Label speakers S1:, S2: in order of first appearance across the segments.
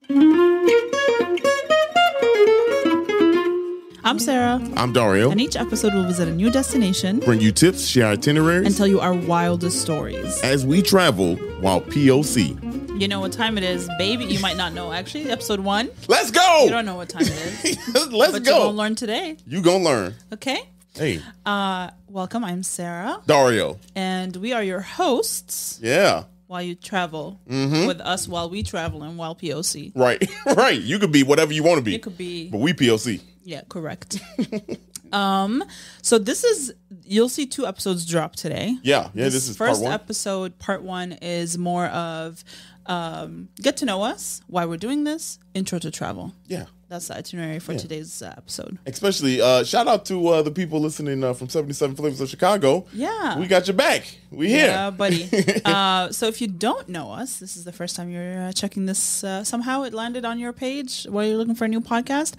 S1: I'm Sara.
S2: I'm Dario.
S1: And each episode will visit a new destination,
S2: Bring you tips, share itineraries,
S1: and tell you our wildest stories.
S2: as we travel while P.O.C.
S1: You know what time it is, baby. You might not know, actually. Episode 1.
S2: Let's go!
S1: You don't know what time it is.
S2: Let's
S1: but
S2: go.
S1: you're going to learn today.
S2: You gonna learn.
S1: Okay?
S2: Hey.
S1: Welcome. I'm Sara.
S2: Dario.
S1: And we are your hosts
S2: Yeah.
S1: while you travel with us while we travel and while P.O.C.
S2: Right. Right. You could be whatever you want to be.
S1: You could be...
S2: But we P.O.C.
S1: Yeah, correct. So this is, you'll see 2 episodes drop today.
S2: Yeah. Yeah, this is
S1: first
S2: part 1.
S1: episode, part 1 is more of get to know us, why we're doing this, intro to travel.
S2: Yeah.
S1: That's the itinerary for today's episode.
S2: Especially, shout out to the people listening from 77 Flavors of Chicago.
S1: Yeah.
S2: We got your back. We here.
S1: Yeah, buddy. So if you don't know us, this is the first time you're checking this. Somehow it landed on your page while you're looking for a new podcast.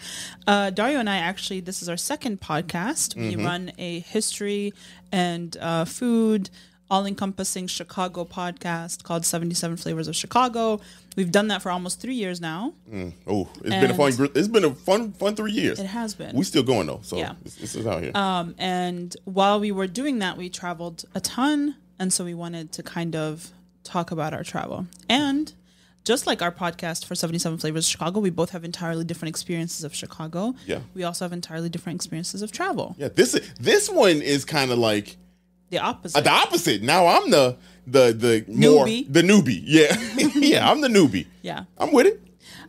S1: Dario and I actually, this is our second podcast. We run a history and food all-encompassing Chicago podcast called 77 Flavors of Chicago. We've done that for almost 3 years now.
S2: Oh, it's been a fun 3 years.
S1: It has been.
S2: We still going though, so
S1: Yeah.
S2: this is out here.
S1: And while we were doing that, we traveled a ton, and so we wanted to kind of talk about our travel. And just like our podcast for 77 Flavors of Chicago, we both have entirely different experiences of Chicago.
S2: Yeah.
S1: We also have entirely different experiences of travel.
S2: Yeah, this one is kind of like
S1: The opposite.
S2: the opposite. Now I'm the
S1: Newbie.
S2: the newbie. Yeah, yeah, I'm the newbie.
S1: Yeah.
S2: I'm with it.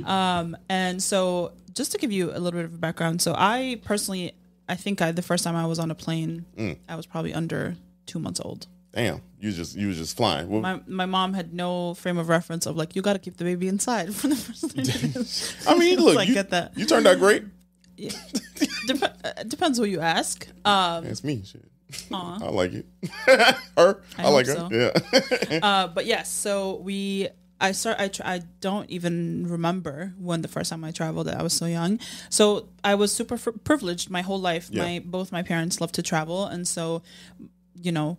S1: And so just to give you a little bit of a background, so I personally, the first time I was on a plane, I was probably under 2 months old.
S2: Damn, you was just flying. Well,
S1: My mom had no frame of reference of like, you got to keep the baby inside for the first time.
S2: I mean, look,
S1: I
S2: you,
S1: get that.
S2: you turned out great.
S1: Yeah. Depends who you ask.
S2: That's me. Shit. I like it. I like her.
S1: so.
S2: Yeah.
S1: But yes, so I don't even remember when the first time I traveled. I was so young. So I was super privileged my whole life.
S2: Yeah.
S1: Both my parents loved to travel. And so,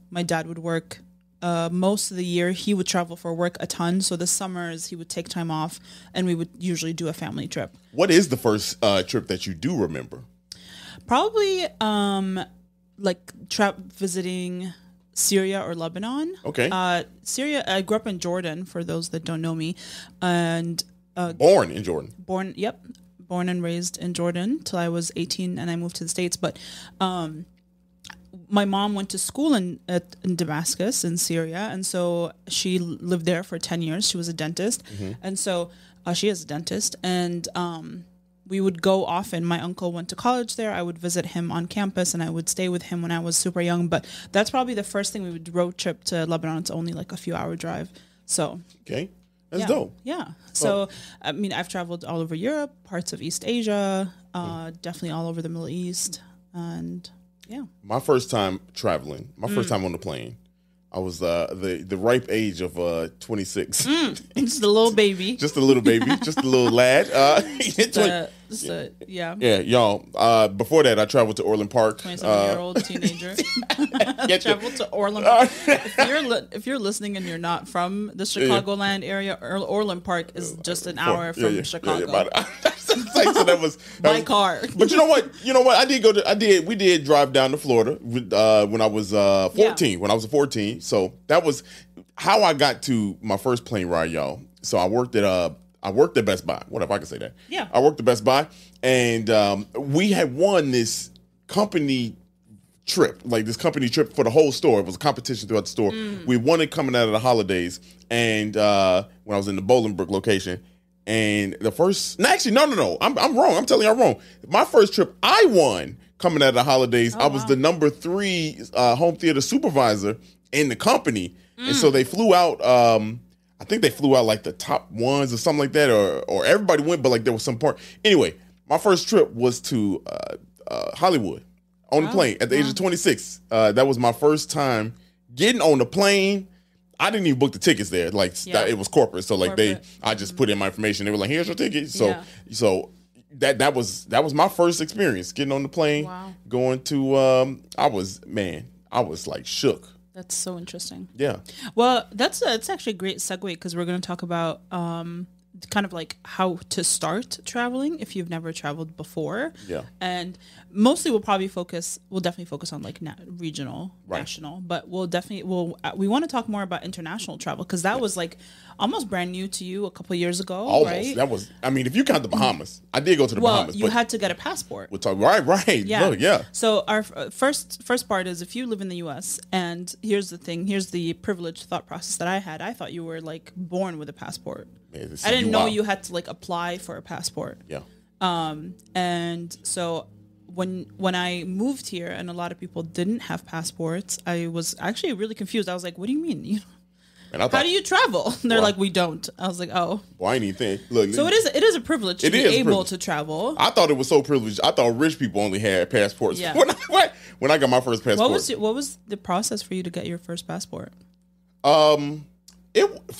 S1: my dad would work most of the year. He would travel for work a ton. So the summers he would take time off and we would usually do a family trip.
S2: What is the first trip that you do remember?
S1: Probably visiting Syria or Lebanon.
S2: Okay.
S1: Syria, I grew up in Jordan, for those that don't know me. And
S2: Born in Jordan.
S1: Born and raised in Jordan till I was 18 and I moved to the States. But my mom went to school in Damascus in Syria. And so she lived there for 10 years. She was a dentist. And so she is a dentist. And we would go often. My uncle went to college there. I would visit him on campus and I would stay with him when I was super young. But that's probably the first thing we would road trip to Lebanon. It's only like a few hour drive. So
S2: Okay. That's dope.
S1: Yeah. So, I mean, I've traveled all over Europe, parts of East Asia, definitely all over the Middle East. And yeah.
S2: My first time traveling, my first time on the plane, I was the ripe age of 26.
S1: Just a little baby.
S2: Just a little baby, just a little lad.
S1: Yeah.
S2: Yeah, y'all. Before that, I traveled to Orland Park.
S1: 27-year-old teenager. Traveled to Orland Park. If you're listening and you're not from the Chicagoland area, Orland Park is just an hour from Chicago.
S2: So that was
S1: by car.
S2: But you know what? We did drive down to Florida when I was 14.
S1: Yeah.
S2: When I was 14, so that was how I got to my first plane ride, y'all. So I worked at Best Buy. What if I could say that?
S1: Yeah.
S2: I worked at Best Buy, and we had won this company trip for the whole store. It was a competition throughout the store. We won it coming out of the holidays, and when I was in the Bolingbrook location. And the first, no. I'm wrong. I'm telling you, I'm wrong. My first trip, I won coming out of the holidays. I was the number 3 home theater supervisor in the company, and so they flew out. I think they flew out like the top ones or something like that, or everybody went, but like there was some part. Anyway, my first trip was to Hollywood on the plane at the age of 26. That was my first time getting on the plane. I didn't even book the tickets there. It was corporate. So I just put in my information. They were like, here's your ticket. So that was my first experience getting on the plane, going to, I was like shook.
S1: That's so interesting.
S2: Yeah.
S1: Well, it's actually a great segue because we're going to talk about kind of like how to start traveling if you've never traveled before.
S2: Yeah.
S1: And mostly we'll definitely focus on like regional, national, but we want to talk more about international travel because that was like almost brand new to you a couple of years ago.
S2: Almost.
S1: Right?
S2: That was, I mean, if you count the Bahamas, I did go to the Bahamas.
S1: You had to get a passport.
S2: We'll talk, right.
S1: Yeah.
S2: Look, yeah.
S1: So our first part is if you live in the U.S. and here's the privileged thought process that I had. I thought you were like born with a passport.
S2: Man,
S1: I didn't know you had to like apply for a passport.
S2: Yeah.
S1: And so when I moved here and a lot of people didn't have passports, I was actually really confused. I was like, what do you mean? How do you travel? And they're like, we don't. I was like, oh.
S2: Well, I ain't even think. Look,
S1: so it is a privilege to be able to travel.
S2: I thought it was so privileged. I thought rich people only had passports.
S1: Yeah.
S2: When I got my first passport.
S1: What was the process for you to get your first passport?
S2: For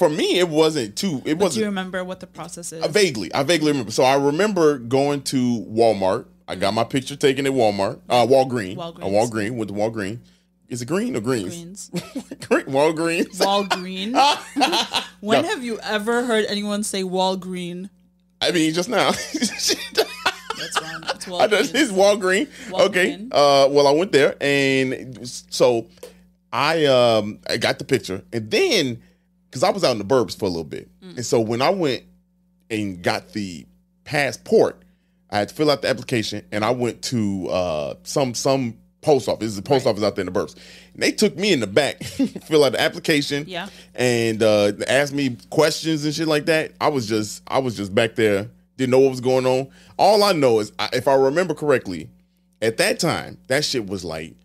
S2: me, it wasn't too. It wasn't.
S1: Do you remember what the process is?
S2: I vaguely remember. So I remember going to Walmart. I got my picture taken at Walmart. Walgreens. Went to Walgreens. Is it green or greens? Walgreens.
S1: Walgreens. When have you ever heard anyone say Walgreen?
S2: I mean, just now.
S1: That's wrong. It's Walgreens.
S2: It's Walgreens. Okay. Well, I went there, and so I got the picture, and then because I was out in the burbs for a little bit, and so when I went and got the passport, I had to fill out the application, and I went to some post office. There's a post office out there in the burbs. And they took me in the back, fill out the application, and asked me questions and shit like that. I was just back there, didn't know what was going on. All I know is, if I remember correctly, at that time, that shit was like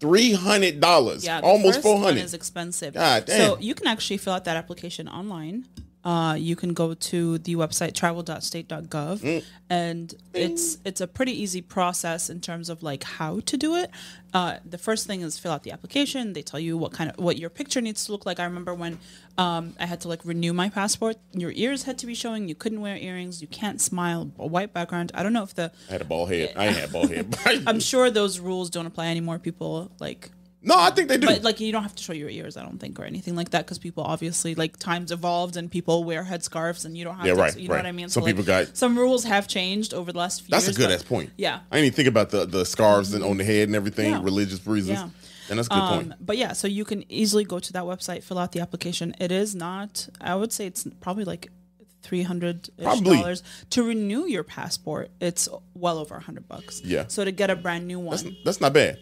S2: $300, almost $400.
S1: One is expensive.
S2: God damn.
S1: So you can actually fill out that application online. You can go to the website travel.state.gov, and it's a pretty easy process in terms of like how to do it. The first thing is fill out the application. They tell you what your picture needs to look like. I remember when I had to like renew my passport. Your ears had to be showing. You couldn't wear earrings. You can't smile. A white background. I don't know if I
S2: had a bald head. I ain't had a bald head.
S1: I'm sure those rules don't apply anymore. People like.
S2: No, I think they do.
S1: But like, you don't have to show your ears, I don't think, or anything like that, because people obviously like times evolved and people wear headscarves, and you don't have to.
S2: Right,
S1: you know what I mean?
S2: Some people got
S1: some rules have changed over the last few years.
S2: That's a good ass point.
S1: Yeah,
S2: I didn't even think about the scarves and on the head and everything, religious reasons. Yeah. And that's a good point.
S1: But yeah, so you can easily go to that website, fill out the application. It is not. I would say it's probably like $300 to renew your passport. It's well over $100.
S2: Yeah.
S1: So to get a brand new one,
S2: that's not bad.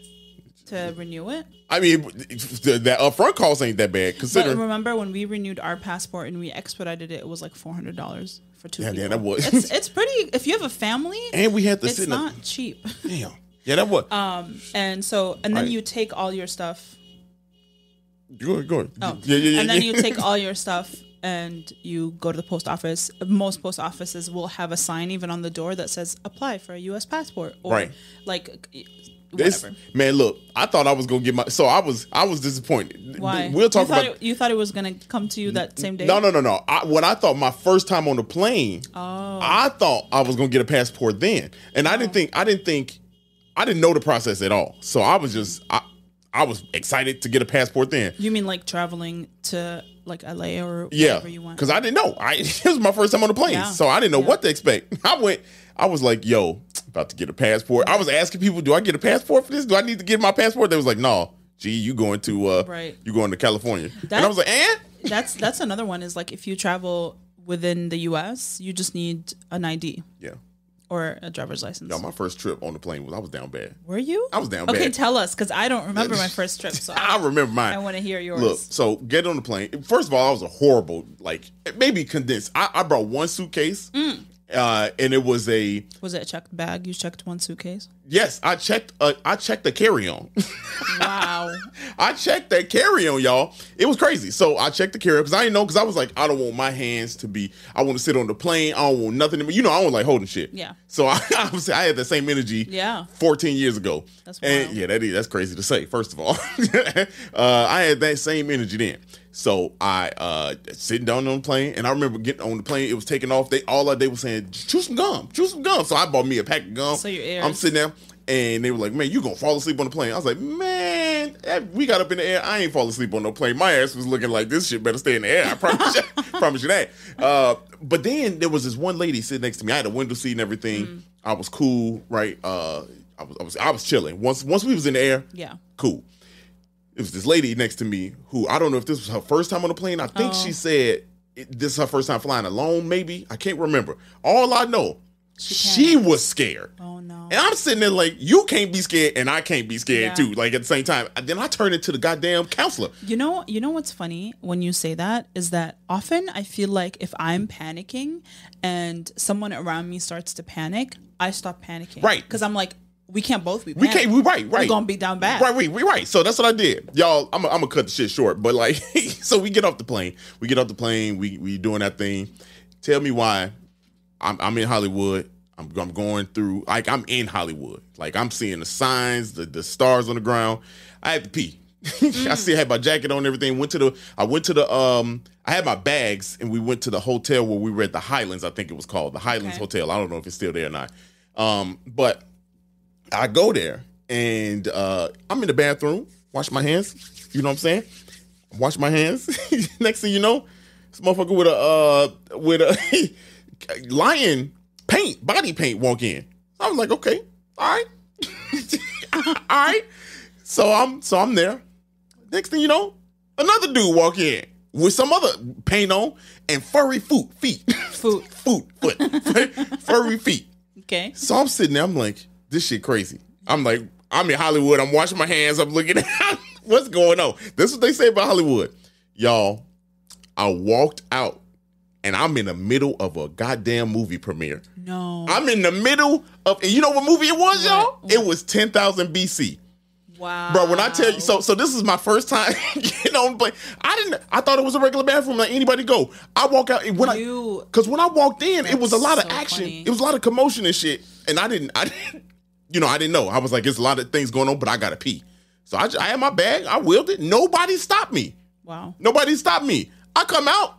S1: To renew it?
S2: I mean, that upfront cost ain't that bad. Considering,
S1: but remember when we renewed our passport and we expedited it, it was like $400 for two people.
S2: Yeah, that was.
S1: It's pretty. If you have a family,
S2: and we had to
S1: it's
S2: sit.
S1: Not cheap.
S2: Damn. Yeah, that was.
S1: And then you take all your stuff.
S2: Go ahead.
S1: Oh, yeah. And then you take all your stuff and you go to the post office. Most post offices will have a sign even on the door that says "Apply for a U.S. passport." Or like.
S2: Man, look, I thought I was gonna get my. So I was disappointed.
S1: Why?
S2: We'll talk about.
S1: You thought it was gonna come to you that same day?
S2: No. When I thought my first time on the plane, I thought I was gonna get a passport then, and I didn't know the process at all. So I was I was excited to get a passport then.
S1: You mean like traveling to like LA or wherever you went?
S2: Because I didn't know. It was my first time on the plane, so I didn't know what to expect. I was like, yo, about to get a passport. I was asking people, do I get a passport for this? Do I need to get my passport? They was like, no, you going to California. And I was like,
S1: that's another one is like if you travel within the US, you just need an ID.
S2: Yeah.
S1: Or a driver's license.
S2: No, my first trip on the plane I was down bad.
S1: Were you?
S2: I was down bad.
S1: Okay, tell us, because I don't remember my first trip. So
S2: I remember mine.
S1: I want to hear yours.
S2: Look, so get on the plane. First of all, I was a horrible, maybe condensed. I brought one suitcase. And it was a...
S1: Was it a checked bag? You checked one suitcase?
S2: Yes, I checked the carry-on.
S1: Wow.
S2: I checked that carry-on, y'all. It was crazy. So I checked the carry-on because I didn't know, because I was like, I don't want my hands to be... I want to sit on the plane. I don't want nothing to be... I don't like holding shit.
S1: Yeah.
S2: So I had the same energy 14 years ago.
S1: That's wild.
S2: And that's crazy to say, first of all. I had that same energy then. So I sitting down on the plane, and I remember getting on the plane. It was taking off. All day was saying, chew some gum. So I bought me a pack of gum.
S1: So your ears.
S2: I'm sitting there, and they were like, man, you gonna fall asleep on the plane. I was like, man, we got up in the air. I ain't fall asleep on no plane. My ass was looking like this shit better stay in the air. I promise you that. But then there was this one lady sitting next to me. I had a window seat and everything. I was cool, right? I was chilling. Once we was in the air, cool. It was this lady next to me who, I don't know if this was her first time on the plane. I think she said this is her first time flying alone, maybe. I can't remember. All I know, she was scared.
S1: Oh, no.
S2: And I'm sitting there like, you can't be scared and I can't be scared too, like at the same time. Then I turned into the goddamn counselor.
S1: You know what's funny when you say that is that often I feel like if I'm panicking and someone around me starts to panic, I stop panicking.
S2: Right.
S1: Because I'm like, we can't both be panicking.
S2: We can't, right.
S1: We're going to be down bad.
S2: Right. So that's what I did. Y'all, I'm going to cut the shit short. But like, so we get off the plane. We doing that thing. Tell me why I'm in Hollywood. I'm going through, like, I'm in Hollywood. Like, I'm seeing the signs, the stars on the ground. I had to pee. I had my jacket on and everything. I had my bags and we went to the hotel where we were at the Highlands, I think it was called. The Highlands Hotel. I don't know if it's still there or not. But I go there and I'm in the bathroom, wash my hands. You know what I'm saying? Wash my hands. Next thing you know, this motherfucker with a lion body paint walk in. I was like, okay, all right. All right. So I'm there. Next thing you know, another dude walk in with some other paint on and furry feet. Furry feet.
S1: Okay.
S2: So I'm sitting there, I'm like, this shit crazy. I'm like, I'm in Hollywood, I'm washing my hands, I'm looking at what's going on. This is what they say about Hollywood. Y'all, I walked out and I'm in the middle of a goddamn movie premiere.
S1: No.
S2: I'm in the middle of, and you know what movie it was, y'all? It was 10,000 BC.
S1: Wow.
S2: Bro, when I tell you, so this is my first time getting on, but I thought it was a regular bathroom, like anybody go. I walk out, because when I walked in, it was a lot of action.
S1: Funny.
S2: It was a lot of commotion and shit. And I didn't know. I was like, it's a lot of things going on, but I gotta pee. So I had my bag, I wheeled it. Nobody stopped me.
S1: Wow. Nobody
S2: stopped me. I come out.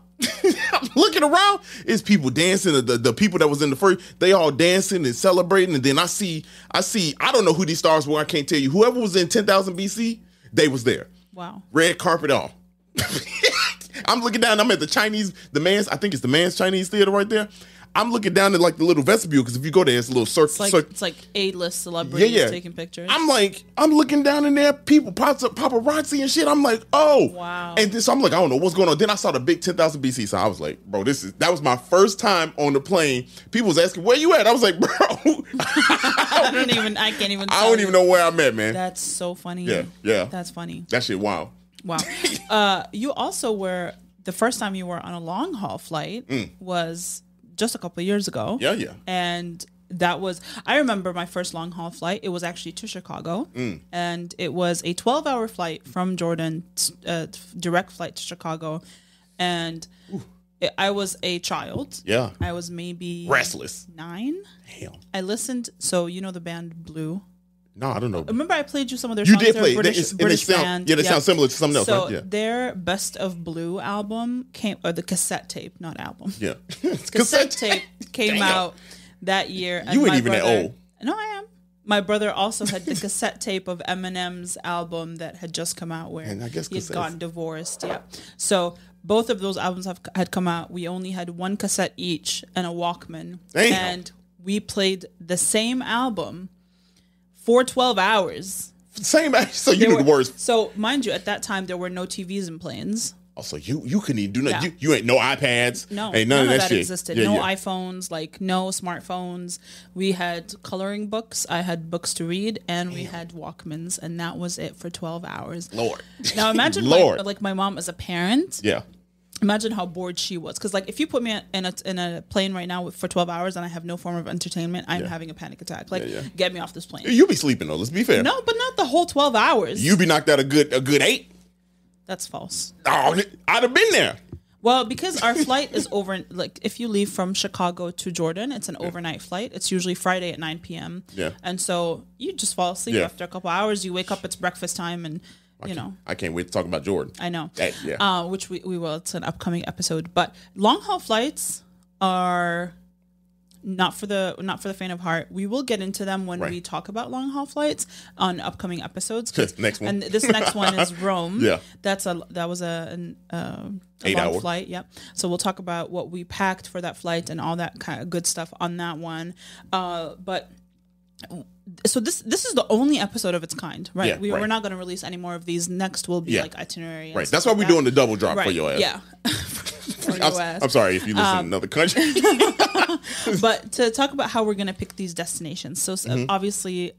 S2: I'm looking around. It's people dancing. The people that was in the first, they all dancing and celebrating. And then I see. I don't know who these stars were. I can't tell you. Whoever was in 10,000 BC, they was there.
S1: Wow.
S2: Red carpet all. I'm looking down. I'm at the man's. I think it's the man's Chinese theater right there. I'm looking down at like the little vestibule because if you go there, it's a little circle.
S1: It's like A-list celebrities taking pictures.
S2: I'm looking down in there, people, paparazzi and shit. I'm like, oh.
S1: Wow.
S2: And so I'm like, I don't know what's going on. Then I saw the big 10,000 BC. So I was like, bro, that was my first time on the plane. People was asking, where you at? I was like, bro.
S1: I can't even.
S2: I don't even know where I'm at, man.
S1: That's so funny.
S2: Yeah.
S1: That's funny.
S2: That shit, wow.
S1: You also were, the first time you were on a long haul flight was just a couple of years ago.
S2: Yeah.
S1: And that was, I remember my first long haul flight. It was actually to Chicago. And it was a 12-hour flight from Jordan, direct flight to Chicago. And I was a child.
S2: Yeah.
S1: I was maybe
S2: restless.
S1: 9.
S2: Damn.
S1: I listened. So you know the band Blue?
S2: No, I don't know.
S1: Remember I played you some of their
S2: songs?
S1: You did play. British
S2: band. Yeah, they sound similar to something else.
S1: So
S2: right? Yeah.
S1: their Best of Blue album or the cassette tape, not album.
S2: Yeah.
S1: cassette tape came out that year.
S2: And you ain't even that old.
S1: No, I am. My brother also had the cassette tape of Eminem's album that had just come out where he had gotten divorced. Yeah. So both of those albums had come out. We only had one cassette each and a Walkman.
S2: Damn.
S1: And we played the same album for 12 hours.
S2: Same. So you were the worst.
S1: So mind you, at that time there were no TVs in planes.
S2: Also, you couldn't even do nothing. You ain't no iPads.
S1: No,
S2: ain't none of that shit
S1: existed. No iPhones, like no smartphones. We had coloring books. I had books to read, and we had Walkmans, and that was it for 12 hours.
S2: Lord.
S1: Now imagine my mom as a parent.
S2: Yeah.
S1: Imagine how bored she was. Because like if you put me in a plane right now for 12 hours and I have no form of entertainment, I'm having a panic attack. Like, get me off this plane.
S2: You be sleeping though, let's be fair.
S1: No, but not the whole 12 hours.
S2: You be knocked out a good 8.
S1: That's false.
S2: Oh, I'd have been there.
S1: Well, because our flight is over, like if you leave from Chicago to Jordan, it's an overnight flight. It's usually Friday at 9 p.m.
S2: Yeah.
S1: And so you just fall asleep after a couple hours. You wake up, it's breakfast time, and
S2: I can't wait to talk about Jordan.
S1: I know.
S2: Yeah.
S1: Which we will. It's an upcoming episode. But long haul flights are not for the faint of heart. We will get into them when we talk about long haul flights on upcoming episodes.
S2: Next one.
S1: And this next one is Rome.
S2: Yeah.
S1: That was a
S2: 8-hour
S1: flight. Yep. So we'll talk about what we packed for that flight and all that kind of good stuff on that one. So this is the only episode of its kind, right?
S2: Yeah,
S1: We're not going to release any more of these. Next will be like itinerary.
S2: Right. That's why we're doing the double drop for your ass.
S1: Yeah. For your ass.
S2: I'm sorry if you live in another country.
S1: But to talk about how we're going to pick these destinations. So obviously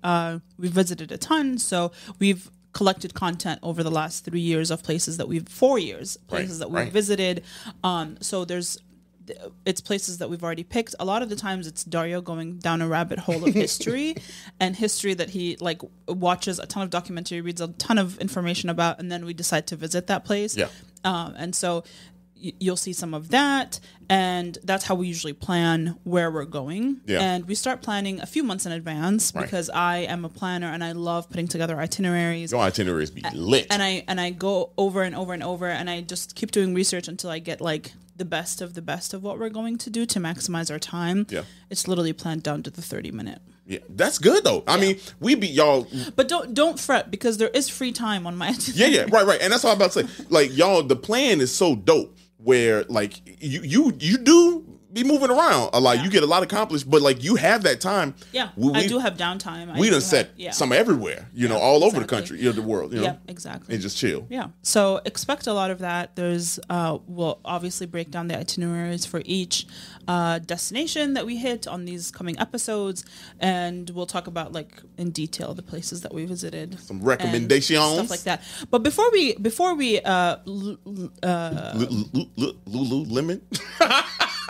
S1: we've visited a ton. So we've collected content over the last 3 years of places that we've visited. So it's places that we've already picked. A lot of the times it's Dario going down a rabbit hole of history and history that he like watches a ton of documentary, reads a ton of information about, and then we decide to visit that place.
S2: Yeah.
S1: And so you'll see some of that, and that's how we usually plan where we're going.
S2: Yeah.
S1: And we start planning a few months in advance because I am a planner and I love putting together itineraries.
S2: Your itineraries be lit.
S1: And I go over and over and over, and I just keep doing research until I get like the best of what we're going to do to maximize our time. Yeah. It's literally planned down to the 30-minute.
S2: Yeah, that's good though. I mean, we be y'all,
S1: but don't fret because there is free time on my itinerary.
S2: Yeah, right, and that's all I'm about to say. Like y'all, the plan is so dope. Where like you do be moving around a lot. You get a lot accomplished, but like you have that time.
S1: Yeah, I do have downtime.
S2: We done set some everywhere, all over the country, the world.
S1: Yeah, exactly.
S2: And just chill.
S1: Yeah. So expect a lot of that. There's we'll obviously break down the itineraries for each destination that we hit on these coming episodes, and we'll talk about like in detail the places that we visited,
S2: some recommendations,
S1: stuff like that. But before we
S2: Lululemon.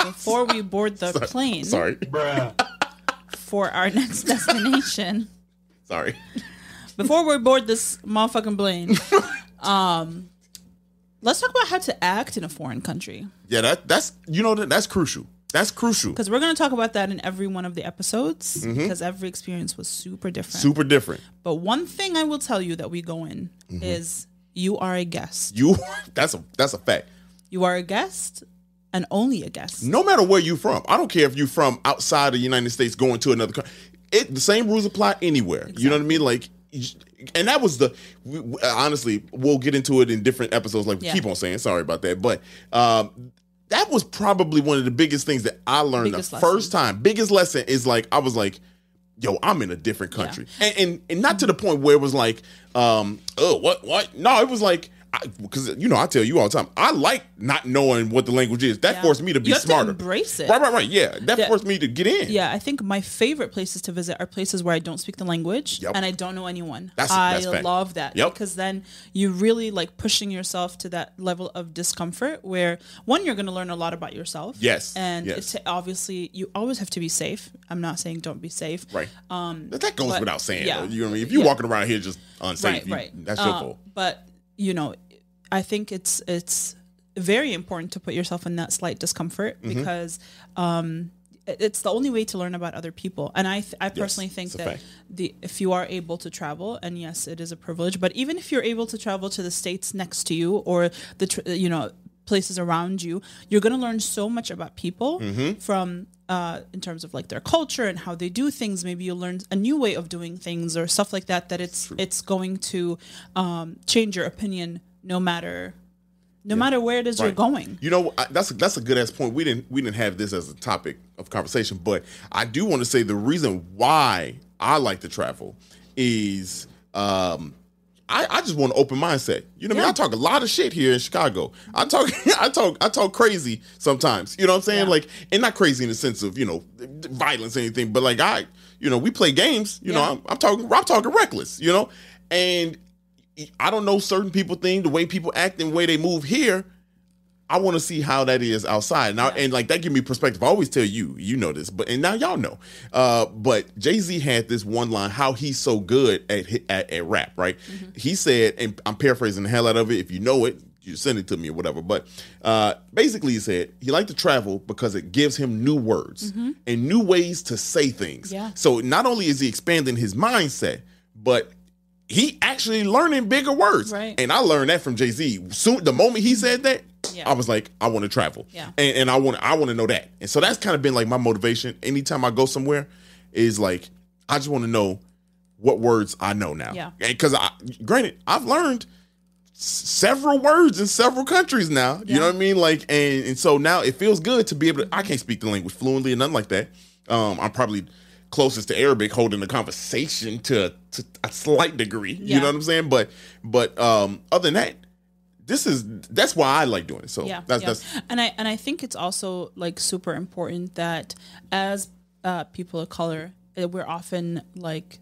S1: Before we board the plane, for our next destination. Before we board this motherfucking plane, let's talk about how to act in a foreign country.
S2: Yeah, that's crucial. That's crucial
S1: because we're going to talk about that in every one of the episodes because every experience was super different. But one thing I will tell you that we go in is you are a guest.
S2: That's a fact.
S1: You are a guest. And only a guest.
S2: No matter where you're from. I don't care if you're from outside the United States going to another country. The same rules apply anywhere. Exactly. You know what I mean? Like, and that was honestly, we'll get into it in different episodes. Like we keep on saying, sorry about that. But that was probably one of the biggest things that I learned first time. Biggest lesson is like, I was like, yo, I'm in a different country. Yeah. And not to the point where it was like, what? No, it was like, because I tell you all the time, I like not knowing what the language is. That forced me to be smarter.
S1: To embrace it.
S2: Right. Yeah, that forced me to get in.
S1: Yeah, I think my favorite places to visit are places where I don't speak the language and I don't know anyone. I love that because then you really like pushing yourself to that level of discomfort where one, you're going to learn a lot about yourself.
S2: Yes,
S1: and it's obviously you always have to be safe. I'm not saying don't be safe.
S2: Right. That goes without saying. Yeah. You know what I mean? If you're walking around here just unsafe, that's your fault.
S1: But I think it's very important to put yourself in that slight discomfort because it's the only way to learn about other people. And I personally think that if you are able to travel, and yes, it is a privilege, but even if you're able to travel to the states next to you or places around you, you're going to learn so much about people from in terms of like their culture and how they do things. Maybe you'll learn a new way of doing things or stuff like that it's going to change your opinion no matter where it is you're going.
S2: That's a good ass point. We didn't have this as a topic of conversation, but I do want to say the reason why I like to travel is I just want an open mindset. You know what I mean? I talk a lot of shit here in Chicago. I talk crazy sometimes. You know what I'm saying? Like, and not crazy in the sense of, violence or anything, but like we play games, I'm talking reckless, and I don't know certain people think the way people act and the way they move here. I want to see how that is outside. Now, and like that give me perspective. I always tell you, this, and now y'all know. But Jay-Z had this one line, how he's so good at rap, right? He said, and I'm paraphrasing the hell out of it. If you know it, you send it to me or whatever. But basically he said he liked to travel because it gives him new words and new ways to say things. Yeah. So not only is he expanding his mindset, but he actually learning bigger words.
S1: Right.
S2: And I learned that from Jay-Z. Soon, the moment he said that,
S1: Yeah.
S2: I was like, I want to travel.
S1: Yeah.
S2: And I want to know that. And so that's kind of been like my motivation. Anytime I go somewhere is like, I just want to know what words I know now.
S1: Yeah.
S2: Because granted, I've learned several words in several countries now. You know what I mean? Like, and so now it feels good to be able to, I can't speak the language fluently or nothing like that. I'm probably closest to Arabic holding the conversation to a slight degree. You know what I'm saying? But other than that, that's why I like doing it. So that's
S1: and I think it's also like super important that as people of color, we're often like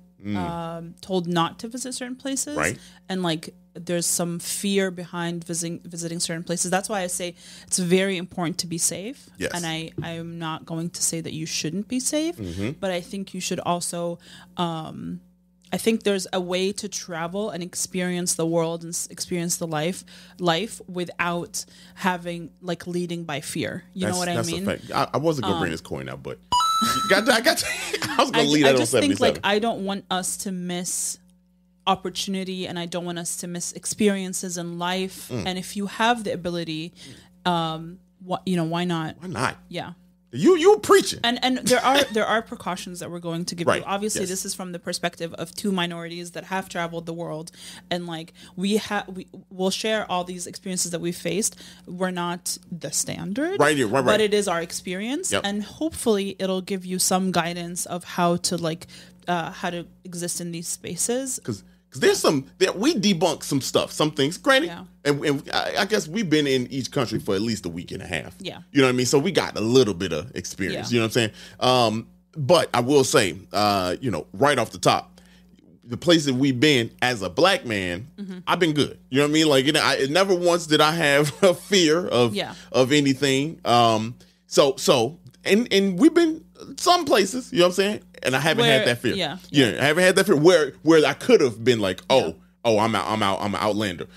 S1: told not to visit certain places,
S2: right?
S1: And like there's some fear behind visiting certain places. That's why I say it's very important to be safe.
S2: Yes.
S1: And I'm not going to say that you shouldn't be safe, but I think you should also I think there's a way to travel and experience the world and experience the life without having like leading by fear. You know what I mean?
S2: That's a fact. I wasn't gonna bring this coin out, but I was gonna leave that on 77. I just think like
S1: I don't want us to miss opportunity, and I don't want us to miss experiences in life. And if you have the ability, why not?
S2: Why not?
S1: Yeah.
S2: You preaching.
S1: And there are precautions that we're going to give you. Obviously, this is from the perspective of two minorities that have traveled the world, and like we'll share all these experiences that we've faced. We're not the standard,
S2: right,
S1: but it is our experience, and hopefully it'll give you some guidance of how to exist in these spaces.
S2: Because there's we debunk some stuff, some things, granted, and I guess we've been in each country for at least a week and a half.
S1: Yeah.
S2: You know what I mean? So we got a little bit of experience, you know what I'm saying? But I will say, right off the top, the places we've been as a black man, I've been good. You know what I mean? Like, never once did I have a fear of anything. So we've been some places, you know what I'm saying? And I haven't had that fear.
S1: Yeah.
S2: I haven't had that fear where I could have been like, I'm an outlander.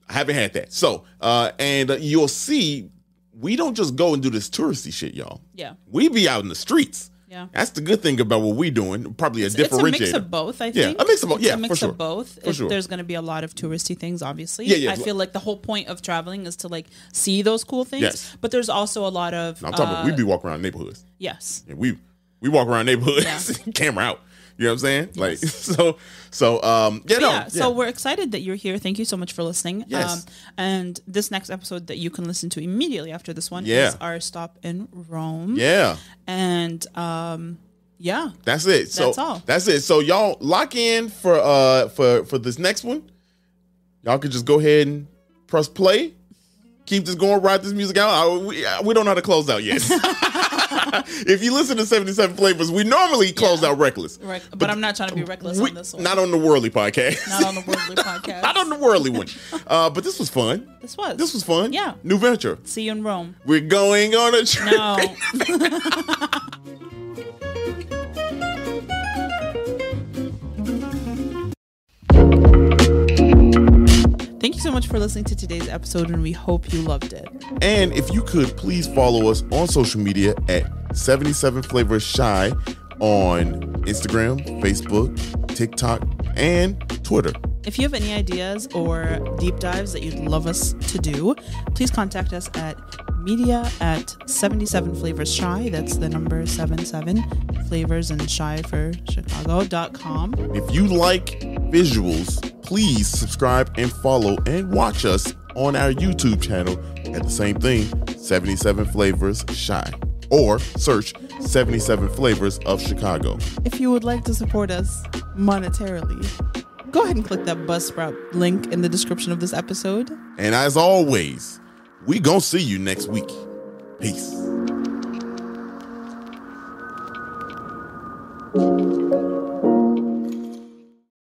S2: I haven't had that. So, and you'll see, we don't just go and do this touristy shit, y'all.
S1: Yeah.
S2: We be out in the streets.
S1: Yeah.
S2: That's the good thing about what we doing. Probably a differentiator. It's a
S1: mix of both, I think.
S2: Yeah, a mix of both.
S1: It's a mix of both. There's going to be a lot of touristy things, obviously.
S2: Yeah.
S1: I feel like the whole point of traveling is to like see those cool things.
S2: Yes.
S1: But there's also a lot of...
S2: I'm talking about we be walking around neighborhoods.
S1: Yes.
S2: Yeah, we walk around neighborhoods, camera out. You know what I'm saying? Yes. Like,
S1: So we're excited that you're here. Thank you so much for listening.
S2: Yes.
S1: And this next episode that you can listen to immediately after this one is our stop in Rome.
S2: Yeah.
S1: And
S2: that's it. So
S1: that's all.
S2: That's it. So y'all lock in for this next one. Y'all can just go ahead and press play. Keep this going, ride this music out. We don't know how to close out yet. If you listen to 77 Flavors, we normally close out reckless.
S1: Right. But I'm not trying to be reckless on this one.
S2: Not on the Worldly podcast.
S1: Not on the Worldly podcast.
S2: Not on the Worldly one. But this was fun. This was fun.
S1: Yeah.
S2: New venture.
S1: See you in Rome.
S2: We're going on a trip.
S1: No. Thank you so much for listening to today's episode, and we hope you loved it.
S2: And if you could, please follow us on social media at 77 Flavors Shy on Instagram, Facebook, TikTok, and Twitter.
S1: If you have any ideas or deep dives that you'd love us to do, please contact us at media@77flavorsshy. That's the number 77 flavors and shy for Chicago.com.
S2: If you like visuals, please subscribe and follow and watch us on our YouTube channel at the same thing, 77 Flavors Shy, or search 77 Flavors of Chicago.
S1: If you would like to support us monetarily, go ahead and click that Buzzsprout link in the description of this episode.
S2: And as always, we gonna see you next week. Peace.